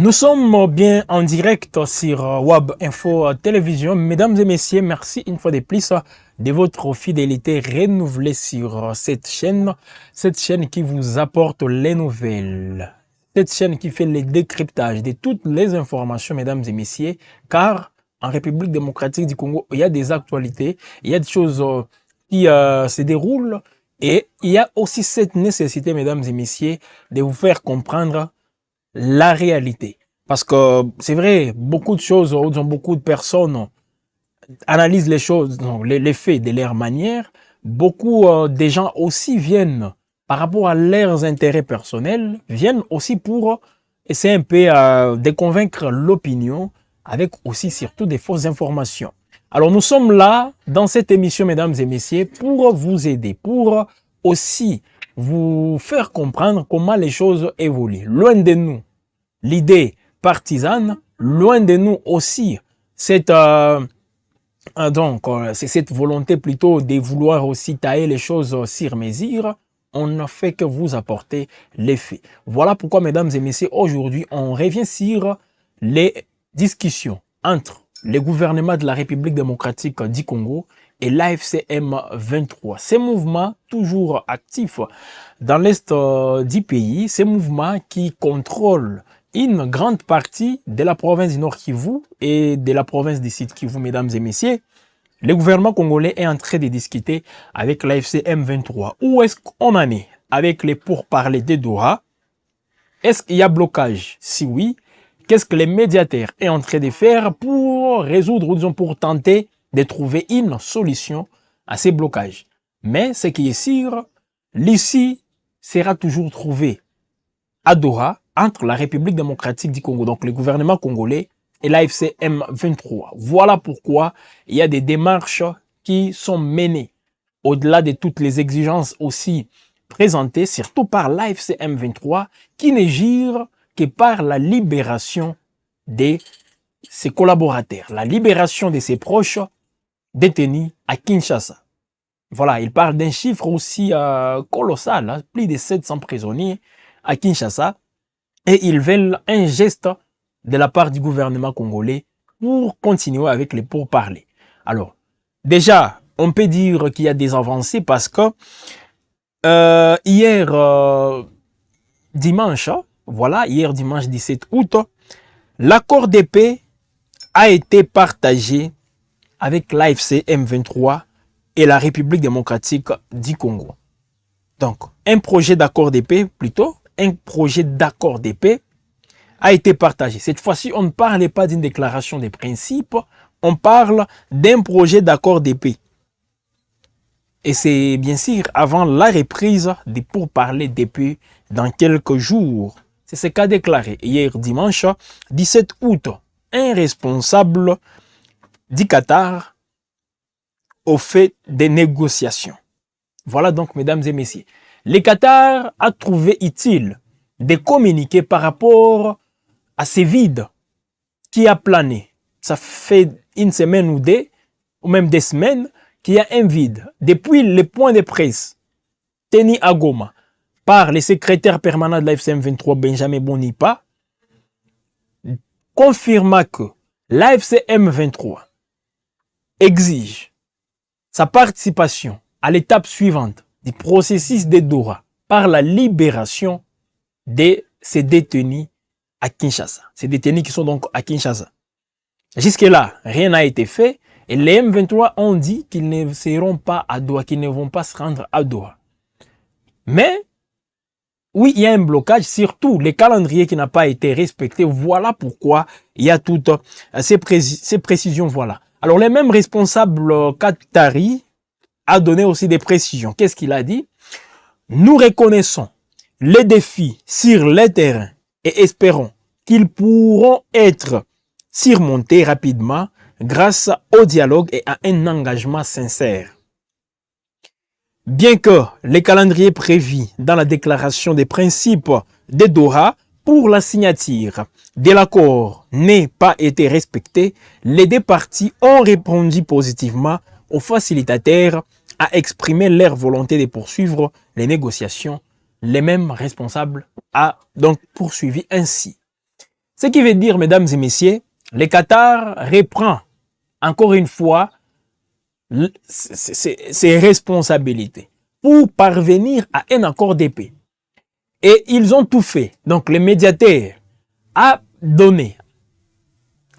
Nous sommes bien en direct sur Web Info Télévision. Mesdames et messieurs, merci une fois de plus de votre fidélité renouvelée sur cette chaîne qui vous apporte les nouvelles, cette chaîne qui fait le décryptage de toutes les informations, mesdames et messieurs, car en République démocratique du Congo, il y a des actualités, il y a des choses qui se déroulent et il y a aussi cette nécessité, mesdames et messieurs, de vous faire comprendre la réalité. Parce que c'est vrai, beaucoup de choses, beaucoup de personnes analysent les choses, non, les faits de leur manière. Beaucoup des gens aussi viennent, par rapport à leurs intérêts personnels, viennent aussi pour essayer un peu de convaincre l'opinion avec aussi surtout des fausses informations. Alors nous sommes là dans cette émission, mesdames et messieurs, pour vous aider, pour aussi vous faire comprendre comment les choses évoluent. Loin de nous l'idée partisane, loin de nous aussi cette c'est cette volonté plutôt de vouloir aussi tailler les choses sur mesure. On ne fait que vous apporter les faits. Voilà pourquoi, mesdames et messieurs, aujourd'hui, on revient sur les discussions entre le gouvernement de la République démocratique du Congo et l'AFC M23. Ces mouvements toujours actifs dans l'est du pays, ces mouvements qui contrôlent une grande partie de la province du Nord Kivu et de la province du Sud Kivu, mesdames et messieurs, le gouvernement congolais est en train de discuter avec l'AFC M23. Où est-ce qu'on en est avec les pourparlers de Doha? Est-ce qu'il y a blocage? Si oui, qu'est-ce que les médiateurs sont en train de faire pour résoudre, ou disons pour tenter de trouver une solution à ces blocages? Mais ce qui est sûr, l'issue sera toujours trouvée à Doha, entre la République démocratique du Congo, donc le gouvernement congolais, et l'AFC M23. Voilà pourquoi il y a des démarches qui sont menées au-delà de toutes les exigences aussi présentées, surtout par l'AFC M23, qui ne gire que par la libération de ses collaborateurs, la libération de ses proches détenus à Kinshasa. Voilà, il parle d'un chiffre aussi colossal, hein, plus de 700 prisonniers à Kinshasa, et ils veulent un geste de la part du gouvernement congolais pour continuer avec les pourparlers. Alors, déjà, on peut dire qu'il y a des avancées parce que hier dimanche, voilà, hier dimanche 17 août, l'accord de paix a été partagé avec l'AFC M23 et la République démocratique du Congo. Donc, un projet d'accord de paix, plutôt, un projet d'accord de paix a été partagé. Cette fois-ci, on ne parle pas d'une déclaration de principe, on parle d'un projet d'accord de paix. Et c'est bien sûr avant la reprise de pourparlers de paix dans quelques jours. C'est ce qu'a déclaré hier dimanche 17 août un responsable du Qatar au fait des négociations. Voilà donc, mesdames et messieurs. Le Qatar a trouvé utile de communiquer par rapport à ce vide qui a plané. Ça fait une semaine ou deux, ou même des semaines, qu'il y a un vide. Depuis le point de presse tenu à Goma par le secrétaire permanent de la FCM23, Benjamin Bonipa, confirma que la FCM23 exige sa participation à l'étape suivante du processus de Doha par la libération de ces détenus à Kinshasa. Ces détenus qui sont donc à Kinshasa. Jusque-là, rien n'a été fait et les M23 ont dit qu'ils ne seront pas à Doha, qu'ils ne vont pas se rendre à Doha. Mais, oui, il y a un blocage, surtout le calendrier qui n'a pas été respecté. Voilà pourquoi il y a toutes ces précisions. Voilà. Alors, les mêmes responsables qataris a donné aussi des précisions. Qu'est-ce qu'il a dit? Nous reconnaissons les défis sur le terrain et espérons qu'ils pourront être surmontés rapidement grâce au dialogue et à un engagement sincère. Bien que le calendrier prévu dans la déclaration des principes de Doha pour la signature de l'accord n'ait pas été respecté, les deux parties ont répondu positivement aux facilitateurs à exprimer leur volonté de poursuivre les négociations. Les mêmes responsables a donc poursuivi ainsi. Ce qui veut dire, mesdames et messieurs, le Qatar reprend encore une fois ses responsabilités pour parvenir à un accord de paix. Et ils ont tout fait. Donc, le médiateur a donné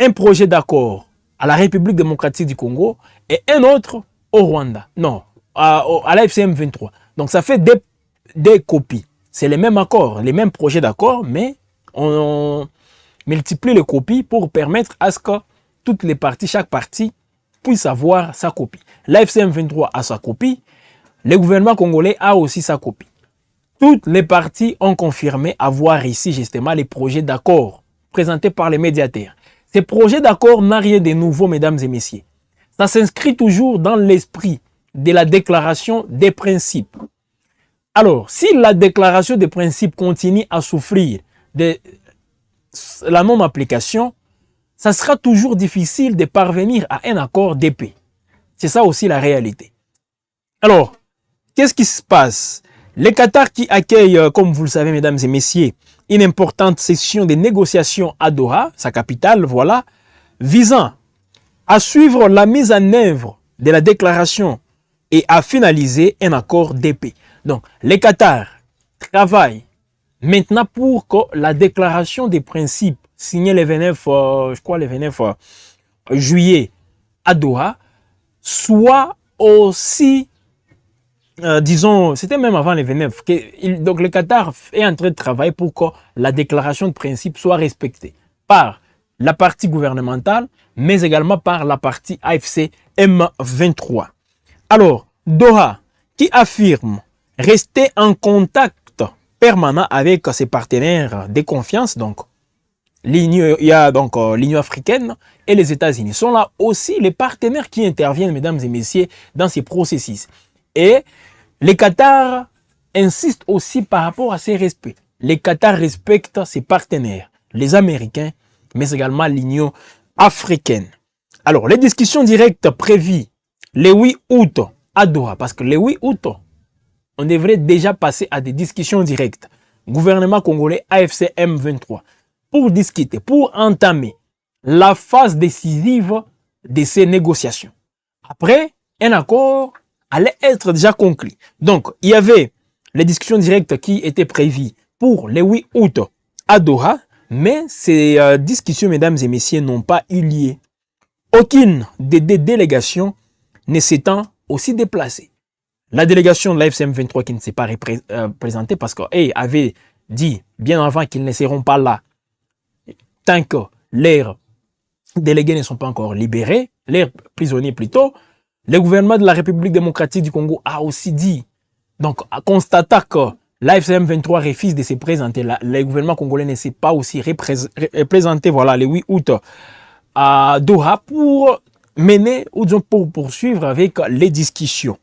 un projet d'accord à la République démocratique du Congo et un autre au Rwanda. Non, à la FCM 23. Donc, ça fait des copies. C'est les mêmes accords, les mêmes projets d'accord, mais on multiplie les copies pour permettre à ce que toutes les parties, chaque partie, puisse avoir sa copie. La FCM 23 a sa copie, le gouvernement congolais a aussi sa copie. Toutes les parties ont confirmé avoir ici justement les projets d'accord présentés par les médiateurs. Ces projets d'accord n'ont rien de nouveau, mesdames et messieurs. Ça s'inscrit toujours dans l'esprit de la déclaration des principes. Alors, si la déclaration des principes continue à souffrir de la non-application, ça sera toujours difficile de parvenir à un accord de paix. C'est ça aussi la réalité. Alors, qu'est-ce qui se passe? Le Qatar qui accueille, comme vous le savez, mesdames et messieurs, une importante session de négociations à Doha, sa capitale, voilà, visant à suivre la mise en œuvre de la déclaration et à finaliser un accord de paix. Donc, le Qatar travaille maintenant pour que la déclaration des principes signée le 29, je crois le 29 juillet à Doha soit aussi, disons, c'était même avant le 29, donc le Qatar est en train de travailler pour que la déclaration de principe soit respectée par la partie gouvernementale, mais également par la partie AFC M23. Alors, Doha, qui affirme rester en contact permanent avec ses partenaires de confiance, donc il y a donc l'Union africaine et les États-Unis sont là aussi les partenaires qui interviennent, mesdames et messieurs, dans ces processus. Et le Qatar insiste aussi par rapport à ces respects. Le Qatar respecte ses partenaires, les Américains, mais également l'Union africaine. Alors, les discussions directes prévues le 8 août à Doha, parce que le 8 août, on devrait déjà passer à des discussions directes. Gouvernement congolais, AFC M23, pour discuter, pour entamer la phase décisive de ces négociations. Après, un accord allait être déjà conclu. Donc, il y avait les discussions directes qui étaient prévues pour le 8 août à Doha, mais ces discussions, mesdames et messieurs, n'ont pas eu lieu. Aucune des délégations ne s'étant aussi déplacée. La délégation de la FCM 23 qui ne s'est pas représentée parce qu'elle avait dit bien avant qu'ils ne seront pas là tant que leurs délégués ne sont pas encore libérés, leurs prisonniers plutôt. Le gouvernement de la République démocratique du Congo a aussi dit, donc constatant que la FCM 23 refuse de se présenter, le gouvernement congolais ne s'est pas aussi représenté, voilà, le 8 août à Doha pour mener ou disons pour poursuivre avec les discussions.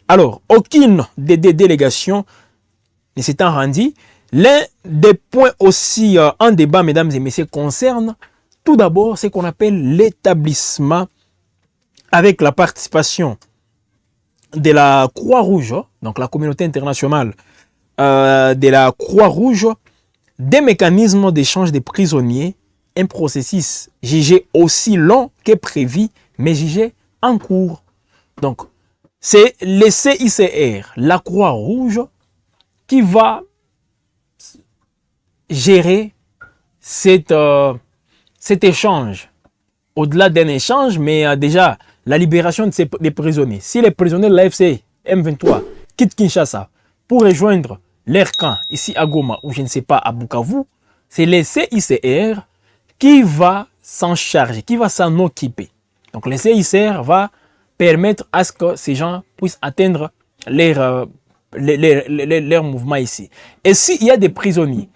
Alors, aucune des délégations ne s'étant rendue. L'un des points aussi en débat, mesdames et messieurs, concerne tout d'abord ce qu'on appelle l'établissement avec la participation de la Croix-Rouge, donc la communauté internationale de la Croix-Rouge, des mécanismes d'échange des prisonniers, un processus jugé aussi long que prévu, mais jugé en cours. Donc, c'est le CICR, la Croix-Rouge, qui va gérer cet échange. Au-delà d'un échange, mais déjà, la libération des prisonniers. Si les prisonniers de l'AFC M23 quittent Kinshasa pour rejoindre leur camp ici à Goma ou je ne sais pas à Bukavu, c'est le CICR qui va s'en charger, qui va s'en occuper. Donc le CICR va permettre à ce que ces gens puissent atteindre leur mouvement ici. Et s'il y a des prisonniers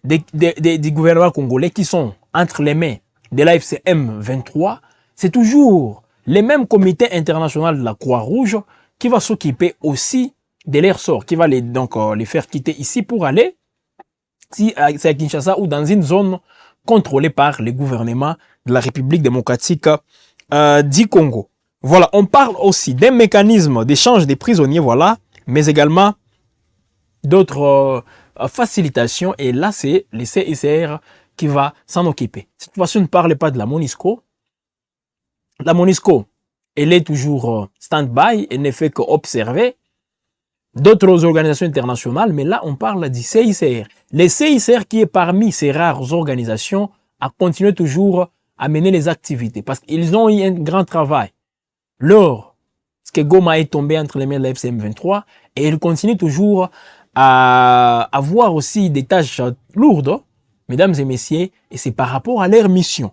du gouvernement congolais qui sont entre les mains de l'AFC M23, c'est toujours le même comité international de la Croix-Rouge qui va s'occuper aussi de leur sort, qui va les faire quitter ici pour aller, si c'est à Kinshasa ou dans une zone contrôlée par le gouvernement de la République démocratique du Congo. Voilà, on parle aussi d'un mécanisme d'échange des prisonniers, voilà, mais également d'autres facilitations. Et là, c'est le CICR qui va s'en occuper. Cette fois-ci, on ne parle pas de la MONUSCO. La MONUSCO, elle est toujours stand-by, elle ne fait qu'observer d'autres organisations internationales, mais là, on parle du CICR. Le CICR qui est parmi ces rares organisations a continué toujours à mener les activités parce qu'ils ont eu un grand travail. Lorsque Goma est tombé entre les mains de la FCM 23 et ils continuent toujours à avoir aussi des tâches lourdes, mesdames et messieurs, et c'est par rapport à leur mission.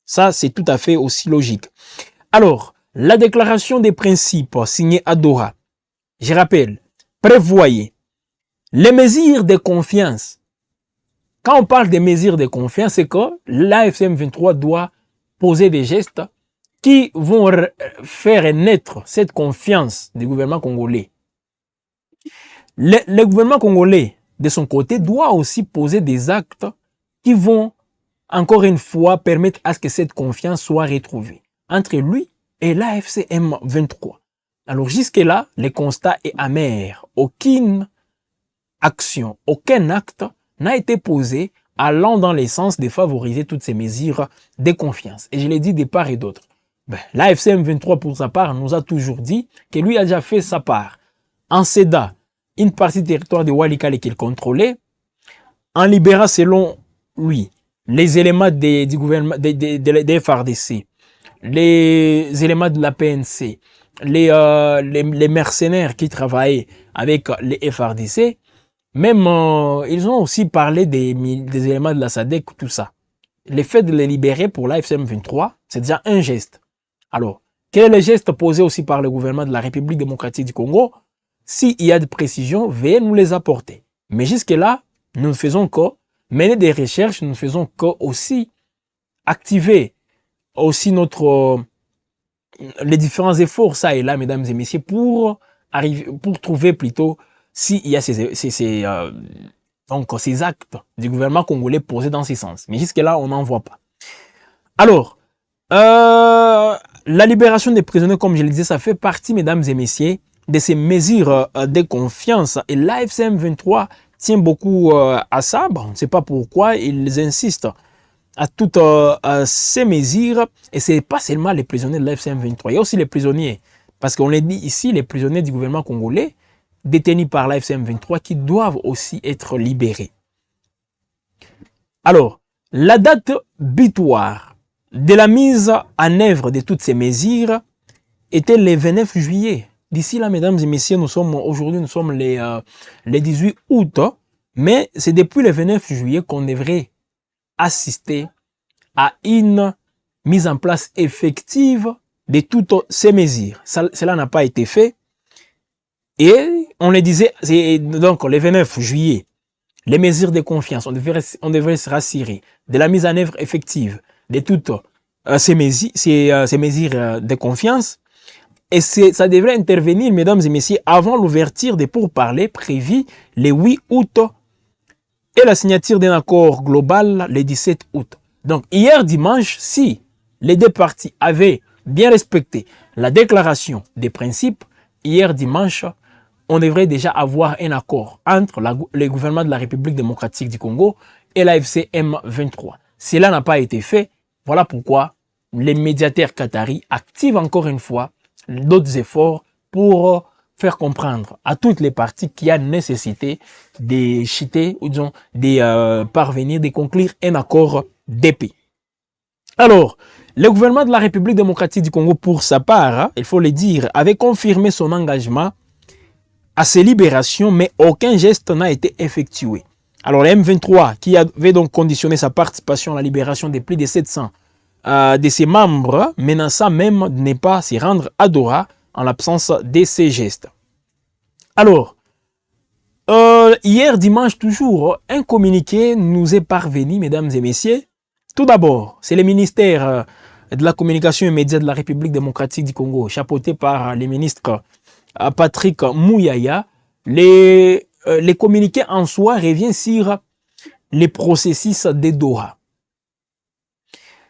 Ça, c'est tout à fait aussi logique. Alors, la déclaration des principes signée à Doha, je rappelle, prévoyez les mesures de confiance. Quand on parle des mesures de confiance, c'est que l'AFCM 23 doit poser des gestes qui vont faire naître cette confiance du gouvernement congolais. Le gouvernement congolais, de son côté, doit aussi poser des actes qui vont, encore une fois, permettre à ce que cette confiance soit retrouvée entre lui et l'AFCM 23. Alors jusque-là, le constat est amer. Aucune action, aucun acte n'a été posé allant dans le sens de favoriser toutes ces mesures de confiance. Et je l'ai dit de part et d'autre. L'AFCM 23, pour sa part, nous a toujours dit que lui a déjà fait sa part. En cédant une partie du territoire de Walikale qu'il contrôlait, en libérant selon lui les éléments du gouvernement, des FARDC, les éléments de la PNC, les mercenaires qui travaillaient avec les FARDC, même ils ont aussi parlé des éléments de la SADC, tout ça. Le fait de les libérer pour l'AFCM 23, c'est déjà un geste. Alors, quel est le geste posé aussi par le gouvernement de la République démocratique du Congo? S'il y a des précisions, veuillez nous les apporter. Mais jusque-là, nous ne faisons que mener des recherches, nous ne faisons que aussi activer aussi les différents efforts, ça et là, mesdames et messieurs, pour trouver plutôt s'il y a ces actes du gouvernement congolais posés dans ce sens. Mais jusque-là, on n'en voit pas. Alors, la libération des prisonniers, comme je le disais, ça fait partie, mesdames et messieurs, de ces mesures de confiance. Et l'AFCM 23 tient beaucoup à ça. Bon, on ne sait pas pourquoi ils insistent à toutes ces mesures. Et ce n'est pas seulement les prisonniers de l'AFCM 23. Il y a aussi les prisonniers, parce qu'on l'a dit ici, les prisonniers du gouvernement congolais détenus par l'AFCM 23 qui doivent aussi être libérés. Alors, la date butoir de la mise en œuvre de toutes ces mesures était le 29 juillet. D'ici là, mesdames et messieurs, aujourd'hui nous sommes les 18 août, mais c'est depuis le 29 juillet qu'on devrait assister à une mise en place effective de toutes ces mesures. Cela n'a pas été fait. Et on le disait, donc le 29 juillet, les mesures de confiance, on devrait se rassurer de la mise en œuvre effective de toutes ces mesures de confiance. Et ça devrait intervenir, mesdames et messieurs, avant l'ouverture des pourparlers prévus le 8 août et la signature d'un accord global le 17 août. Donc hier dimanche, si les deux parties avaient bien respecté la déclaration des principes, hier dimanche, on devrait déjà avoir un accord entre le gouvernement de la République démocratique du Congo et la FCM 23. Cela n'a pas été fait. Voilà pourquoi les médiateurs qataris activent encore une fois d'autres efforts pour faire comprendre à toutes les parties qu'il y a nécessité de chuter ou disons de parvenir, de conclure un accord de paix. Alors, le gouvernement de la République démocratique du Congo, pour sa part, il faut le dire, avait confirmé son engagement à ces libérations, mais aucun geste n'a été effectué. Alors, le M23, qui avait donc conditionné sa participation à la libération de plus de 700 de ses membres, menaçant même de ne pas s'y rendre à Doha en l'absence de ces gestes. Alors, hier dimanche toujours, un communiqué nous est parvenu, mesdames et messieurs. Tout d'abord, c'est le ministère de la communication et médias de la République démocratique du Congo, chapeauté par le ministre Patrick Mouyaya. Les communiqués en soi reviennent sur les processus de Doha.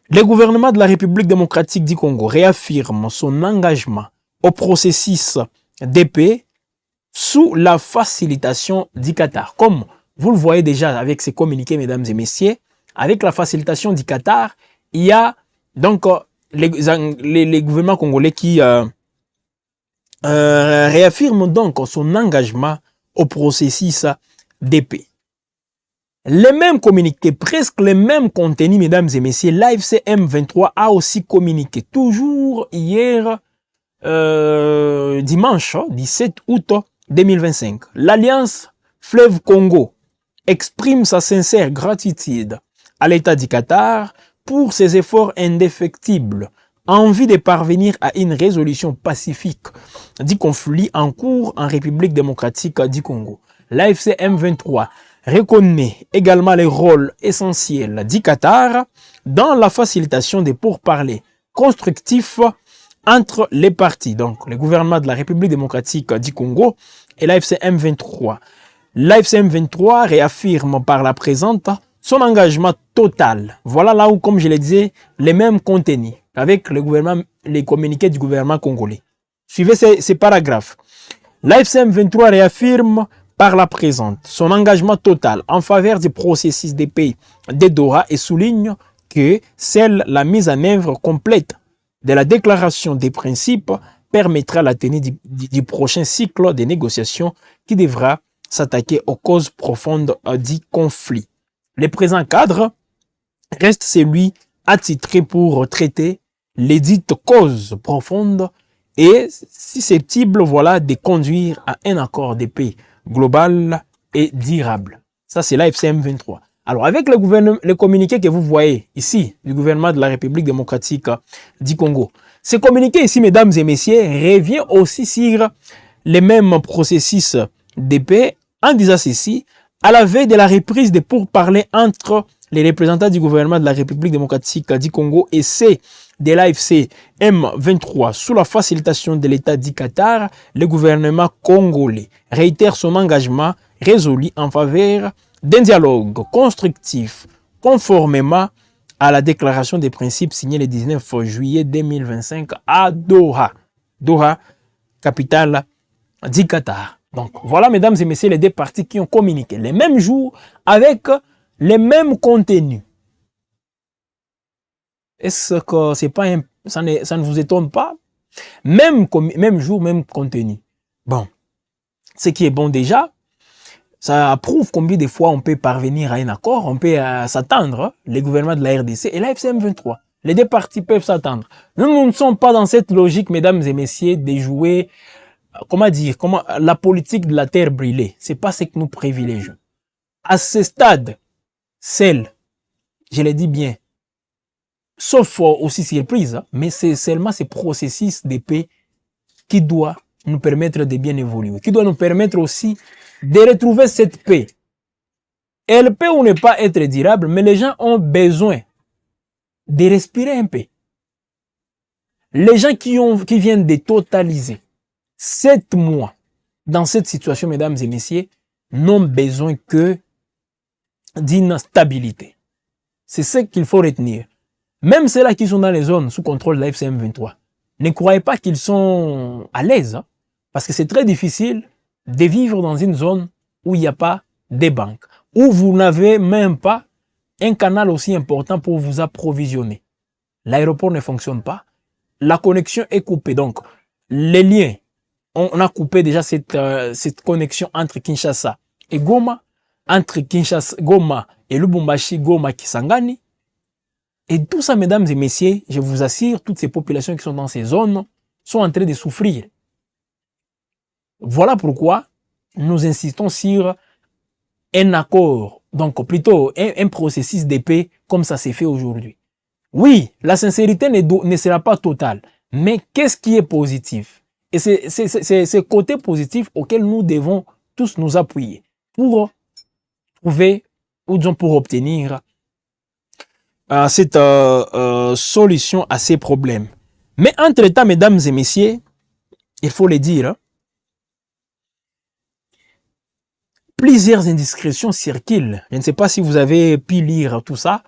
Le gouvernement de la République démocratique du Congo réaffirme son engagement au processus de paix sous la facilitation du Qatar. Comme vous le voyez déjà avec ces communiqués, mesdames et messieurs, avec la facilitation du Qatar, il y a donc les gouvernements congolais qui réaffirment donc son engagement au processus de paix. Les mêmes communiqués, presque les mêmes contenus, mesdames et messieurs, l'AFC M23 a aussi communiqué, toujours hier, dimanche 17 août 2025. L'Alliance Fleuve Congo exprime sa sincère gratitude à l'État du Qatar pour ses efforts indéfectibles en vue de parvenir à une résolution pacifique du conflit en cours en République démocratique du Congo. L'AFC M23 reconnaît également le rôle essentiel du Qatar dans la facilitation des pourparlers constructifs entre les partis, donc le gouvernement de la République démocratique du Congo et l'AFC M23. L'AFC M23 réaffirme par la présente son engagement total. Voilà là où, comme je le disais, les mêmes contenus avec le gouvernement, les communiqués du gouvernement congolais. Suivez ces paragraphes. L'AFC M23 réaffirme par la présente son engagement total en faveur du processus de paix de Doha et souligne que seule la mise en œuvre complète de la déclaration des principes permettra la tenue du prochain cycle de négociations qui devra s'attaquer aux causes profondes du conflit. Le présent cadre reste celui attitré pour traiter les dites causes profondes et susceptibles de conduire à un accord de paix global et durable. Ça, c'est l'AFC M23. Alors, avec le communiqué que vous voyez ici, du gouvernement de la République démocratique du Congo, ce communiqué ici, mesdames et messieurs, revient aussi sur les mêmes processus de paix en disant ceci, à la veille de la reprise des pourparlers entre les représentants du gouvernement de la République démocratique du Congo et ceux de l'AFC M23 sous la facilitation de l'État du Qatar, le gouvernement congolais réitère son engagement résolu en faveur d'un dialogue constructif conformément à la déclaration des principes signée le 19 juillet 2025 à Doha. Doha, capitale du Qatar. Donc voilà, mesdames et messieurs, les deux parties qui ont communiqué les mêmes jours avec les mêmes contenus. Est-ce que c'est pas ça ne vous étonne pas? Même jour, même contenu. Bon, ce qui est bon déjà, ça prouve combien de fois on peut parvenir à un accord, on peut s'attendre, les gouvernements de la RDC et la FCM23. Les deux parties peuvent s'attendre. Nous ne sommes pas dans cette logique, mesdames et messieurs, de jouer, la politique de la terre brûlée. C'est pas ce que nous privilégions. À ce stade, celle, je le dis bien, sauf aussi surprise, mais c'est seulement ce processus de paix qui doit nous permettre de bien évoluer, qui doit nous permettre aussi de retrouver cette paix. Elle peut ou ne pas être durable, mais les gens ont besoin de respirer un peu. Les gens qui viennent de totaliser 7 mois dans cette situation, mesdames et messieurs, n'ont besoin que d'une stabilité. C'est ce qu'il faut retenir. Même ceux-là qui sont dans les zones sous contrôle de la FCM23, ne croyez pas qu'ils sont à l'aise, parce que c'est très difficile de vivre dans une zone où il n'y a pas de banques, où vous n'avez même pas un canal aussi important pour vous approvisionner. L'aéroport ne fonctionne pas, la connexion est coupée. Donc, les liens, on a coupé déjà cette connexion entre Kinshasa et Goma, entre Kinshasa, Goma et Lubumbashi, Goma, Kisangani. Et tout ça, mesdames et messieurs, je vous assure, toutes ces populations qui sont dans ces zones sont en train de souffrir. Voilà pourquoi nous insistons sur un accord, donc plutôt un processus de paix comme ça s'est fait aujourd'hui. Oui, la sincérité ne sera pas totale, mais qu'est-ce qui est positif? Et c'est ce côté positif auquel nous devons tous nous appuyer pour trouver, ou disons pour obtenir cette solution à ces problèmes. Mais entre-temps, mesdames et messieurs, il faut le dire, plusieurs indiscrétions circulent. Je ne sais pas si vous avez pu lire tout ça,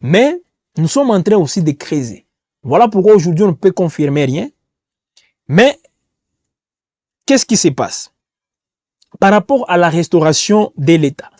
mais nous sommes en train aussi de creuser. Voilà pourquoi aujourd'hui on ne peut confirmer rien. Mais qu'est-ce qui se passe par rapport à la restauration de l'État?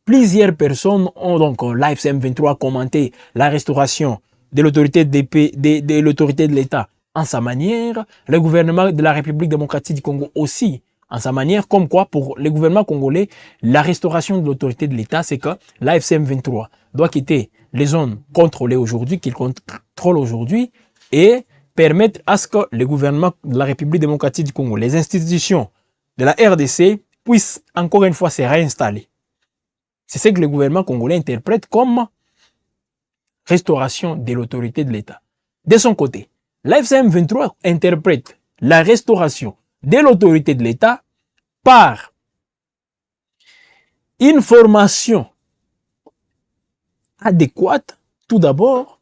Plusieurs personnes ont donc, l'AFC M23 commenté la restauration de l'autorité de l'autorité de l'État en sa manière, le gouvernement de la République démocratique du Congo aussi en sa manière, comme quoi pour le gouvernement congolais, la restauration de l'autorité de l'État, c'est que l'AFC M23 doit quitter les zones contrôlées aujourd'hui, qu'il contrôle aujourd'hui, et permettre à ce que le gouvernement de la République démocratique du Congo, les institutions de la RDC, puissent encore une fois se réinstaller. C'est ce que le gouvernement congolais interprète comme restauration de l'autorité de l'État. De son côté, l'AFC M23 interprète la restauration de l'autorité de l'État par une formation adéquate, tout d'abord,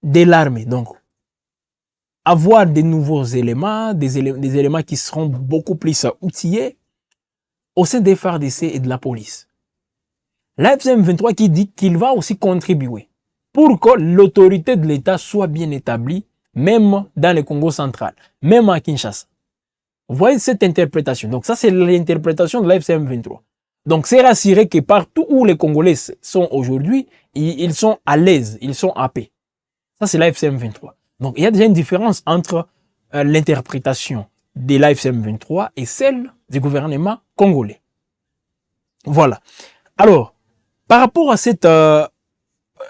de l'armée. Donc, avoir des nouveaux éléments, des éléments qui seront beaucoup plus outillés au sein des FARDC et de la police. L'AFC M23 qui dit qu'il va aussi contribuer pour que l'autorité de l'État soit bien établie, même dans le Congo central, même à Kinshasa. Vous voyez cette interprétation. Donc ça, c'est l'interprétation de l'AFC M23. Donc c'est rassuré que partout où les Congolais sont aujourd'hui, ils sont à l'aise, ils sont en paix. Ça, c'est l'AFC M23. Donc il y a déjà une différence entre l'interprétation de l'AFC M23 et celle du gouvernement congolais. Voilà. Alors, par rapport à cette,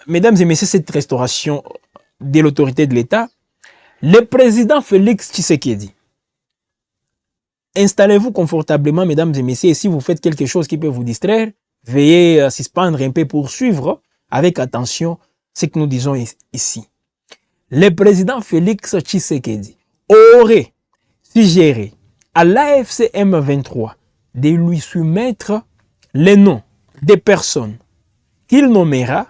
mesdames et messieurs, cette restauration de l'autorité de l'État, le président Félix Tshisekedi, installez-vous confortablement, mesdames et messieurs, et si vous faites quelque chose qui peut vous distraire, veuillez suspendre un peu pour suivre avec attention ce que nous disons ici. Le président Félix Tshisekedi aurait suggéré à l'AFC M23 de lui soumettre les noms des personnes qu'il nommera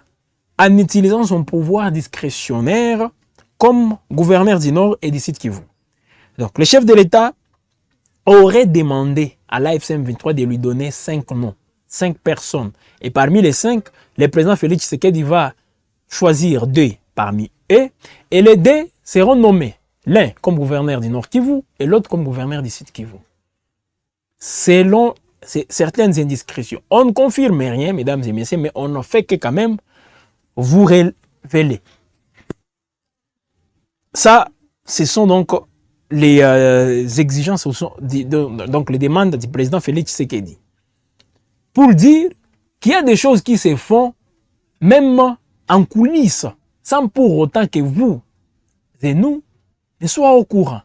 en utilisant son pouvoir discrétionnaire comme gouverneur du Nord et du Sud Kivu. Donc, le chef de l'État aurait demandé à l'AFC M23 de lui donner 5 noms, 5 personnes. Et parmi les 5, le président Félix Tshisekedi va choisir 2 parmi eux. Et les 2 seront nommés, l'un comme gouverneur du Nord Kivu et l'autre comme gouverneur du Sud Kivu. Selon certaines indiscrétions. On ne confirme rien, mesdames et messieurs, mais on ne fait que quand même vous révéler. Ça, ce sont donc les exigences, donc les demandes du président Félix Tshisekedi. Pour dire qu'il y a des choses qui se font même en coulisses, sans pour autant que vous et nous ne soyons au courant.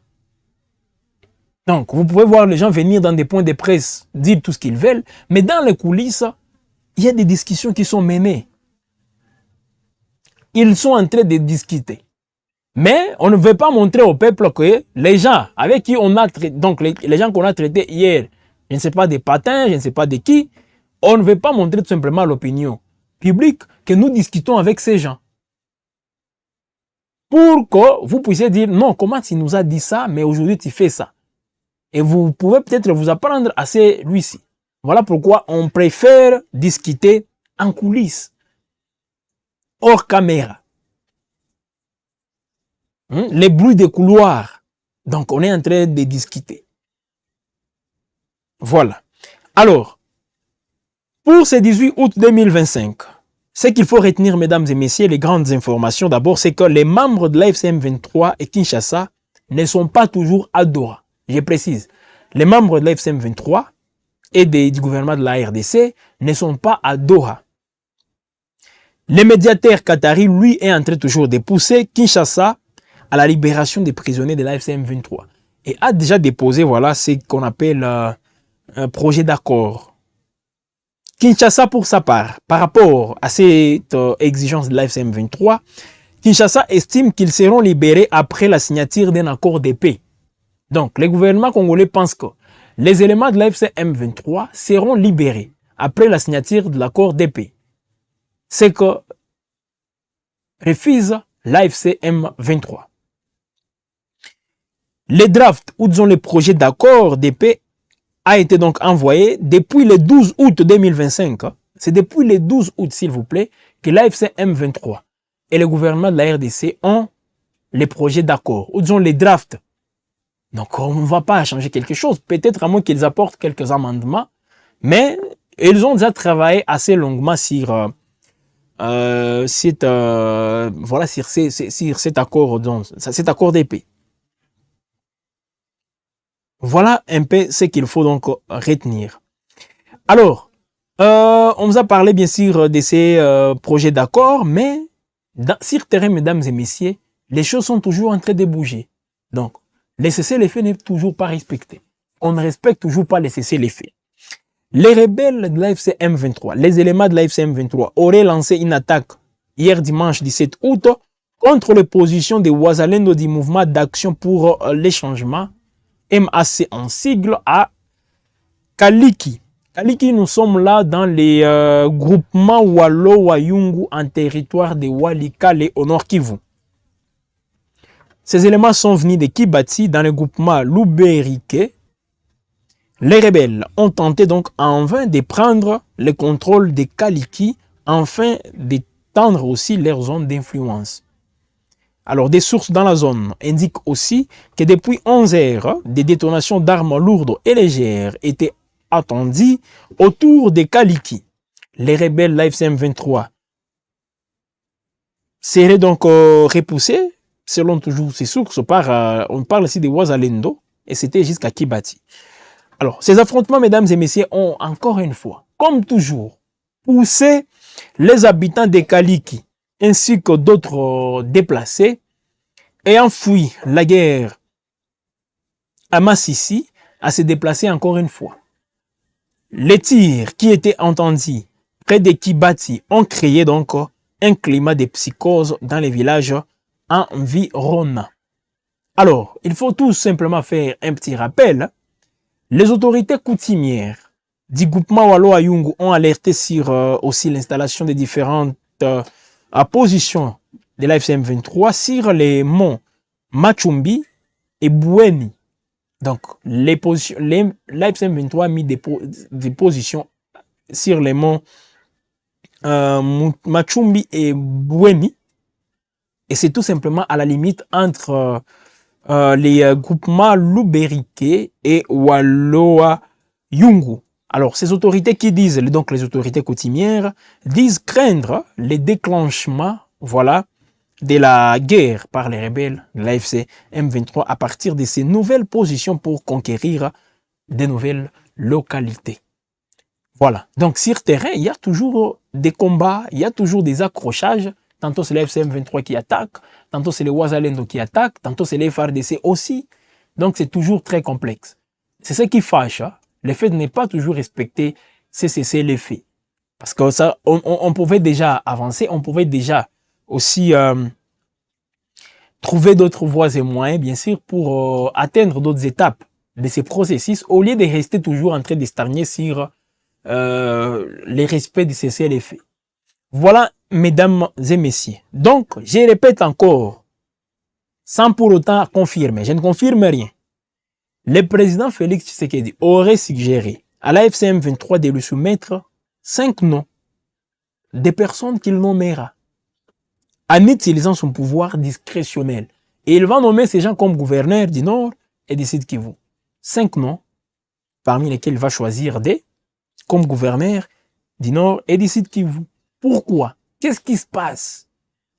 Donc, vous pouvez voir les gens venir dans des points de presse, dire tout ce qu'ils veulent, mais dans les coulisses, il y a des discussions qui sont menées. Ils sont en train de discuter. Mais on ne veut pas montrer au peuple que les gens avec qui on a traité, donc les gens qu'on a traités hier, je ne sais pas des patins, je ne sais pas de qui, on ne veut pas montrer tout simplement à l'opinion publique que nous discutons avec ces gens. Pour que vous puissiez dire, non, comment tu nous as dit ça, mais aujourd'hui tu fais ça. Et vous pouvez peut-être vous apprendre à celui-ci. Voilà pourquoi on préfère discuter en coulisses, hors caméra. Les bruits des couloirs. Donc, on est en train de discuter. Voilà. Alors, pour ce 18 août 2025, ce qu'il faut retenir, mesdames et messieurs, les grandes informations, d'abord, c'est que les membres de l'AFC M23 et Kinshasa ne sont pas toujours à Doha. Je précise, les membres de l'AFC M23 et du gouvernement de la RDC ne sont pas à Doha. Le médiateur qatari, lui, est en train toujours de pousser Kinshasa à la libération des prisonniers de l'AFC M23 et a déjà déposé, voilà, ce qu'on appelle un projet d'accord. Kinshasa, pour sa part, par rapport à cette exigence de l'AFC M23, Kinshasa estime qu'ils seront libérés après la signature d'un accord de paix. Donc, le gouvernement congolais pense que les éléments de l'AFC M23 seront libérés après la signature de l'accord de paix. C'est que refuse l'AFC M23. Les drafts, ou disons les projets d'accord de paix, a été donc envoyé depuis le 12 août 2025. C'est depuis le 12 août, s'il vous plaît, que l'AFC M23 et le gouvernement de la RDC ont les projets d'accord, ou disons les drafts. Donc, on ne va pas changer quelque chose. Peut-être à moins qu'ils apportent quelques amendements, mais Ils ont déjà travaillé assez longuement sur voilà, sur cet accord, donc, cet accord de paix. Voilà un peu ce qu'il faut donc retenir. Alors, on vous a parlé bien sûr de ces projets d'accord, mais sur terrain, mesdames et messieurs, les choses sont toujours en train de bouger. Donc, les cessez-le-feu n'est toujours pas respecté. On ne respecte toujours pas les cessez-le-feu. Les rebelles de l'AFC M23, les éléments de l'AFC M23 auraient lancé une attaque hier dimanche 17 août contre les positions des Wazalendo du mouvement d'action pour les changements, MAC en sigle, à Kaliki. Kaliki, nous sommes là dans les groupements Walo-Wayungu en territoire de Walikale au nord Kivu. Ces éléments sont venus de Kibati dans le groupement Luberike. Les rebelles ont tenté donc en vain de prendre le contrôle de Kaliki afin d'étendre aussi leur zone d'influence. Alors, des sources dans la zone indiquent aussi que depuis 11 heures, des détonations d'armes lourdes et légères étaient attendues autour de Kaliki. Les rebelles l'AFC 23 seraient donc repoussés, selon toujours ces sources, on parle ici de Wazalendo, et c'était jusqu'à Kibati. Alors, ces affrontements, mesdames et messieurs, ont encore une fois, comme toujours, poussé les habitants de Kaliki ainsi que d'autres déplacés ayant fui la guerre à Massissi à se déplacer encore une fois. Les tirs qui étaient entendus près de Kibati ont créé donc un climat de psychose dans les villages environnants. Alors, il faut tout simplement faire un petit rappel. Les autorités coutumières du groupement Walo-Wayungu ont alerté sur aussi l'installation des différentes positions de l'AFC M23 sur les monts Machumbi et Boueni. Donc, l'AFC M23 a mis des positions sur les monts Machumbi et Boueni. Et c'est tout simplement à la limite entre les groupements Luberike et Walo-Wayungu. Alors, ces autorités qui disent, donc les autorités coutumières, disent craindre les déclenchements, voilà, de la guerre par les rebelles de l'AFC M23 à partir de ces nouvelles positions pour conquérir de nouvelles localités. Voilà. Donc, sur terrain, il y a toujours des combats, il y a toujours des accrochages. Tantôt, c'est l'AFC M23 qui attaque, tantôt, c'est les Wazalendo qui attaquent, tantôt, c'est les FARDC aussi. Donc, c'est toujours très complexe. C'est ce qui fâche, hein? Le fait de ne pas toujours respecter ces cessez-le-feu. Parce que ça, on pouvait déjà avancer, on pouvait déjà aussi trouver d'autres voies et moyens, bien sûr, pour atteindre d'autres étapes de ces processus, au lieu de rester toujours en train de stagner sur les respects de cessez-le-feu. Voilà, mesdames et messieurs. Donc, je répète encore, sans pour autant confirmer, je ne confirme rien. Le président Félix Tshisekedi aurait suggéré à l'AFC M23 de lui soumettre 5 noms des personnes qu'il nommera en utilisant son pouvoir discrétionnel. Et il va nommer ces gens comme gouverneurs du Nord et du Sud Kivu. 5 noms, parmi lesquels il va choisir des comme gouverneurs du Nord et du Sud Kivu. Pourquoi? Qu'est-ce qui se passe?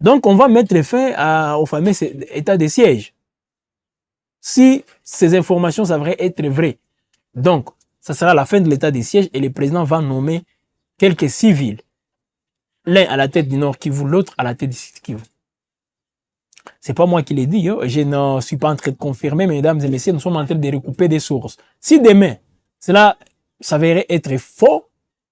Donc, on va mettre fin au fameux état de siège. Si ces informations s'avèrent être vraies. Donc, ça sera la fin de l'état de siège et le président va nommer quelques civils. L'un à la tête du Nord Kivu, l'autre à la tête du Sud Kivu. C'est pas moi qui l'ai dit, hein. Je ne suis pas en train de confirmer, mesdames et messieurs, nous sommes en train de recouper des sources. Si demain, cela s'avérait être faux,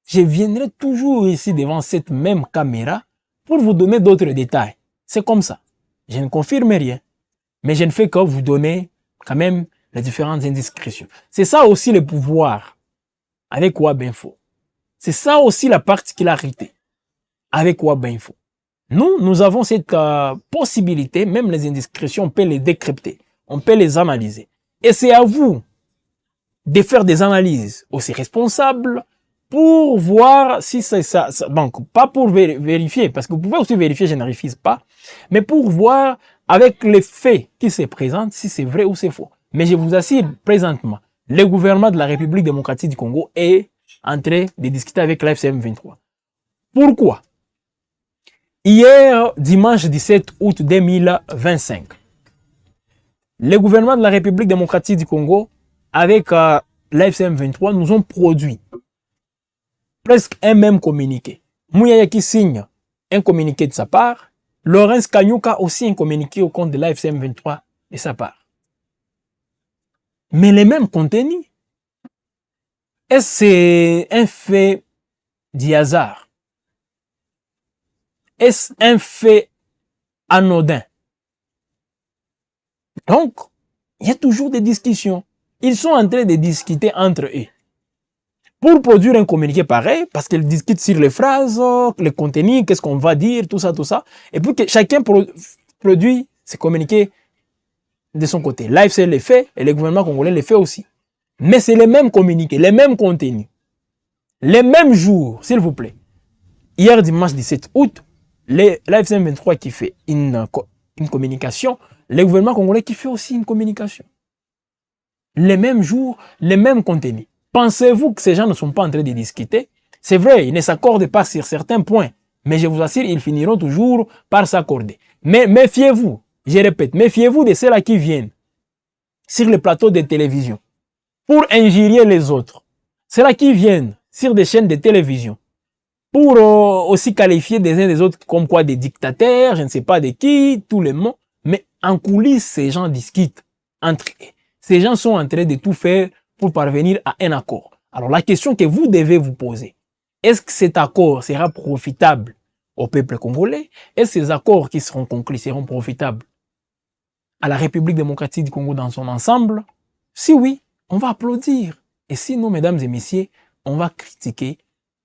je viendrai toujours ici devant cette même caméra pour vous donner d'autres détails. C'est comme ça. Je ne confirme rien, mais je ne fais que vous donner quand même les différentes indiscrétions. C'est ça aussi le pouvoir avec Wabinfo. C'est ça aussi la particularité avec Wabinfo. Nous avons cette possibilité, même les indiscrétions, on peut les décrypter, on peut les analyser. Et c'est à vous de faire des analyses aussi responsables pour voir si c'est ça. Donc, pas pour vérifier, parce que vous pouvez aussi vérifier, je ne refuse pas, mais pour voir avec les faits qui se présentent si c'est vrai ou c'est faux. Mais je vous assure, présentement, le gouvernement de la République démocratique du Congo est en train de discuter avec l'AFC M23. Pourquoi? Hier, dimanche 17 août 2025, le gouvernement de la République démocratique du Congo, avec l'AFC M23, nous ont produit presque un même communiqué. Mouyaya qui signe un communiqué de sa part, Laurence Kanyuka aussi un communiqué au compte de l'AFC M23 de sa part. Mais les mêmes contenus. Est-ce que c'est un fait du hasard? Est-ce un fait anodin? Donc, il y a toujours des discussions. Ils sont en train de discuter entre eux. Pour produire un communiqué pareil, parce qu'ils discutent sur les phrases, le contenu, qu'est-ce qu'on va dire, tout ça. Et puis que chacun produit ses communiqués de son côté. L'AFC les fait et le gouvernement congolais les fait aussi. Mais c'est les mêmes communiqués, les mêmes contenus, les mêmes jours, s'il vous plaît. Hier, dimanche 17 août, l'AFC M23 qui fait une communication, le gouvernement congolais qui fait aussi une communication. Les mêmes jours, les mêmes contenus. Pensez-vous que ces gens ne sont pas en train de discuter? C'est vrai, ils ne s'accordent pas sur certains points, mais je vous assure, ils finiront toujours par s'accorder. Mais méfiez-vous, je répète, méfiez-vous de ceux-là qui viennent sur les plateaux de télévision pour injurier les autres. Ceux-là qui viennent sur des chaînes de télévision pour aussi qualifier des uns des autres comme quoi des dictateurs, je ne sais pas de qui, tous les mots. Mais en coulisses, ces gens discutent entre eux. Ces gens sont en train de tout faire pour parvenir à un accord. Alors la question que vous devez vous poser, est-ce que cet accord sera profitable au peuple congolais? Est-ce que ces accords qui seront conclus seront profitables à la République démocratique du Congo dans son ensemble? Si oui, on va applaudir. Et sinon, mesdames et messieurs, on va critiquer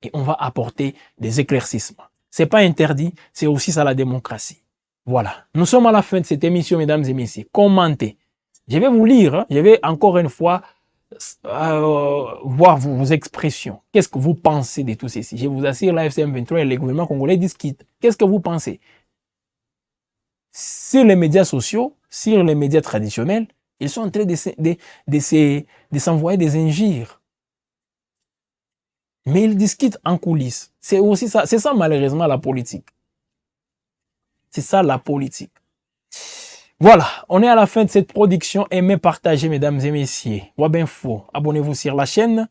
et on va apporter des éclaircissements. C'est pas interdit, c'est aussi ça la démocratie. Voilà, nous sommes à la fin de cette émission, mesdames et messieurs. Commentez. Je vais vous lire, hein. Je vais encore une fois voir vos expressions. Qu'est-ce que vous pensez de tout ceci? Je vous assure, l'AFC M23 et le gouvernement congolais discutent. Qu'est-ce que vous pensez? Sur les médias sociaux, sur les médias traditionnels, ils sont en train de s'envoyer des injures. Mais ils discutent en coulisses. C'est aussi ça. C'est ça, malheureusement, la politique. C'est ça, la politique. Voilà, on est à la fin de cette production. Aimez, partagez, mesdames et messieurs. Wabinfo, abonnez-vous sur la chaîne.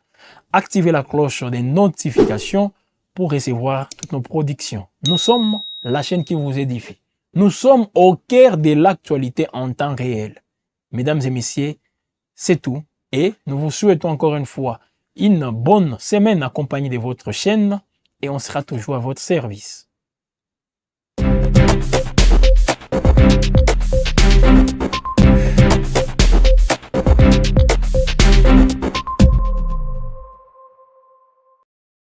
Activez la cloche des notifications pour recevoir toutes nos productions. Nous sommes la chaîne qui vous édifie. Nous sommes au cœur de l'actualité en temps réel. Mesdames et messieurs, c'est tout. Et nous vous souhaitons encore une fois une bonne semaine accompagnée de votre chaîne et on sera toujours à votre service.